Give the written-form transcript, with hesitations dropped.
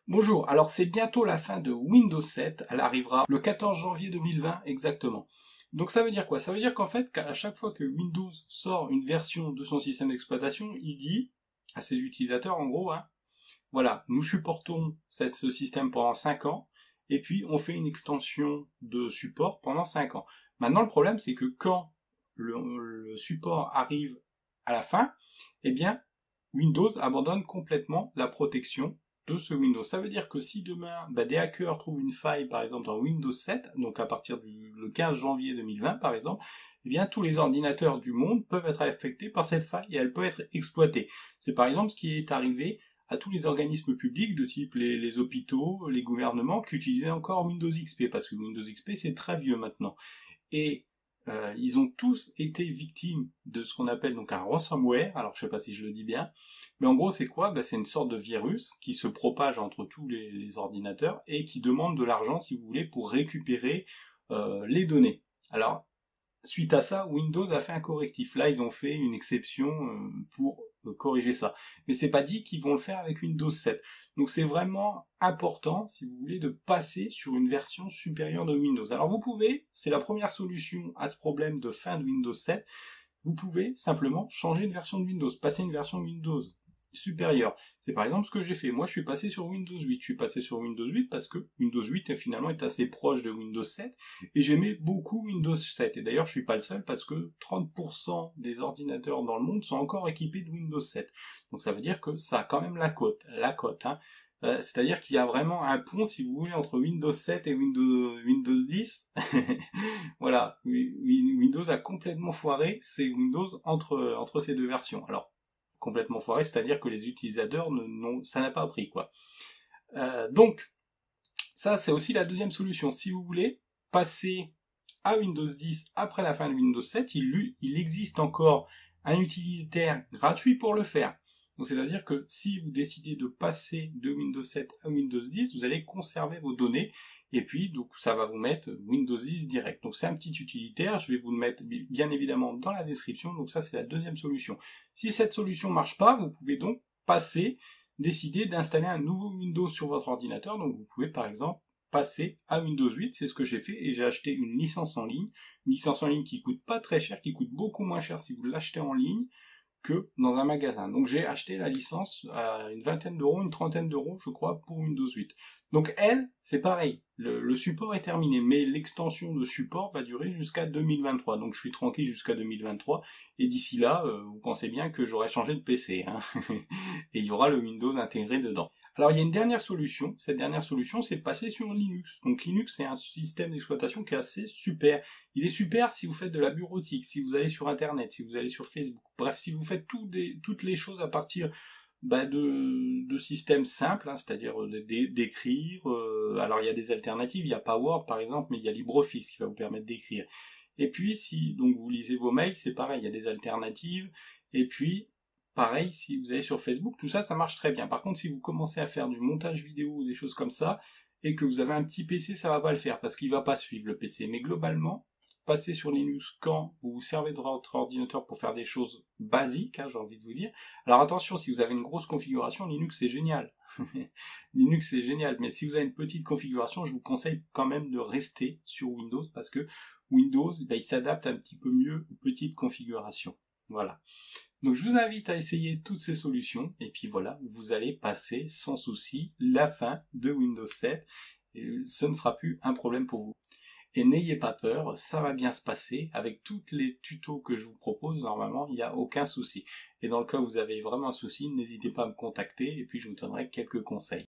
Bonjour, alors c'est bientôt la fin de Windows 7, elle arrivera le 14 janvier 2020 exactement. Donc ça veut dire quoi? Ça veut dire qu'en fait, à chaque fois que Windows sort une version de son système d'exploitation, il dit à ses utilisateurs en gros, voilà, nous supportons ce système pendant 5 ans, et puis on fait une extension de support pendant 5 ans. Maintenant le problème c'est que quand le support arrive à la fin, eh bien Windows abandonne complètement la protection de ce Windows. Ça veut dire que si demain des hackers trouvent une faille par exemple dans Windows 7, donc à partir du le 15 janvier 2020 par exemple, eh bien tous les ordinateurs du monde peuvent être affectés par cette faille et elle peut être exploitée. C'est par exemple ce qui est arrivé à tous les organismes publics de type les hôpitaux, les gouvernements qui utilisaient encore Windows XP parce que Windows XP c'est très vieux maintenant. Et ils ont tous été victimes de ce qu'on appelle donc un ransomware, alors je sais pas si je le dis bien, mais en gros c'est quoi? C'est une sorte de virus qui se propage entre tous les ordinateurs et qui demande de l'argent, si vous voulez, pour récupérer les données. Alors, suite à ça, Windows a fait un correctif. Là, ils ont fait une exception pour corriger ça. Mais c'est pas dit qu'ils vont le faire avec Windows 7. Donc c'est vraiment important, si vous voulez, de passer sur une version supérieure de Windows. Alors vous pouvez, c'est la première solution à ce problème de fin de Windows 7, vous pouvez simplement changer une version de Windows, passer une version Windows supérieure. C'est par exemple ce que j'ai fait. Moi, je suis passé sur Windows 8. Je suis passé sur Windows 8 parce que Windows 8 finalement est assez proche de Windows 7 et j'aimais beaucoup Windows 7. Et d'ailleurs, je suis pas le seul parce que 30% des ordinateurs dans le monde sont encore équipés de Windows 7. Donc ça veut dire que ça a quand même la cote, hein. C'est-à-dire qu'il y a vraiment un pont, si vous voulez, entre Windows 7 et Windows 10. Voilà, Windows a complètement foiré, c'est Windows entre ces deux versions. Alors, complètement foiré, c'est-à-dire que les utilisateurs, ça n'a pas pris, quoi. Donc, ça, c'est aussi la deuxième solution. Si vous voulez passer à Windows 10 après la fin de Windows 7, il existe encore un utilitaire gratuit pour le faire. Donc c'est-à-dire que si vous décidez de passer de Windows 7 à Windows 10, vous allez conserver vos données et puis donc ça va vous mettre Windows 10 direct. Donc c'est un petit utilitaire, je vais vous le mettre bien évidemment dans la description. Donc ça c'est la deuxième solution. Si cette solution marche pas, vous pouvez donc décider d'installer un nouveau Windows sur votre ordinateur. Donc vous pouvez par exemple passer à Windows 8, c'est ce que j'ai fait et j'ai acheté une licence en ligne qui coûte pas très cher, qui coûte beaucoup moins cher si vous l'achetez en ligne que dans un magasin. Donc j'ai acheté la licence à une vingtaine d'euros, une trentaine d'euros je crois pour Windows 8. Donc elle, c'est pareil, le support est terminé, mais l'extension de support va durer jusqu'à 2023. Donc je suis tranquille jusqu'à 2023 et d'ici là, vous pensez bien que j'aurai changé de PC, hein. Et il y aura le Windows intégré dedans. Alors il y a une dernière solution, cette dernière solution c'est de passer sur Linux. Donc Linux c'est un système d'exploitation qui est assez super. Il est super si vous faites de la bureautique, si vous allez sur internet, si vous allez sur Facebook, bref si vous faites toutes les choses à partir de systèmes simples, hein, c'est-à-dire d'écrire, alors il y a des alternatives, il n'y a pas Word par exemple, mais il y a LibreOffice qui va vous permettre d'écrire. Et puis si donc vous lisez vos mails, c'est pareil, il y a des alternatives, et puis pareil, si vous allez sur Facebook, tout ça, ça marche très bien. Par contre, si vous commencez à faire du montage vidéo ou des choses comme ça, et que vous avez un petit PC, ça va pas le faire, parce qu'il va pas suivre le PC. Mais globalement, passez sur Linux quand vous vous servez de votre ordinateur pour faire des choses basiques, hein, j'ai envie de vous dire. Alors attention, si vous avez une grosse configuration, Linux c'est génial. Linux c'est génial, mais si vous avez une petite configuration, je vous conseille quand même de rester sur Windows, parce que Windows, il s'adapte un petit peu mieux aux petites configurations. Voilà. Donc je vous invite à essayer toutes ces solutions et puis voilà, vous allez passer sans souci la fin de Windows 7 et ce ne sera plus un problème pour vous. Et n'ayez pas peur, ça va bien se passer. Avec tous les tutos que je vous propose, normalement, il n'y a aucun souci. Et dans le cas où vous avez vraiment un souci, n'hésitez pas à me contacter et puis je vous donnerai quelques conseils.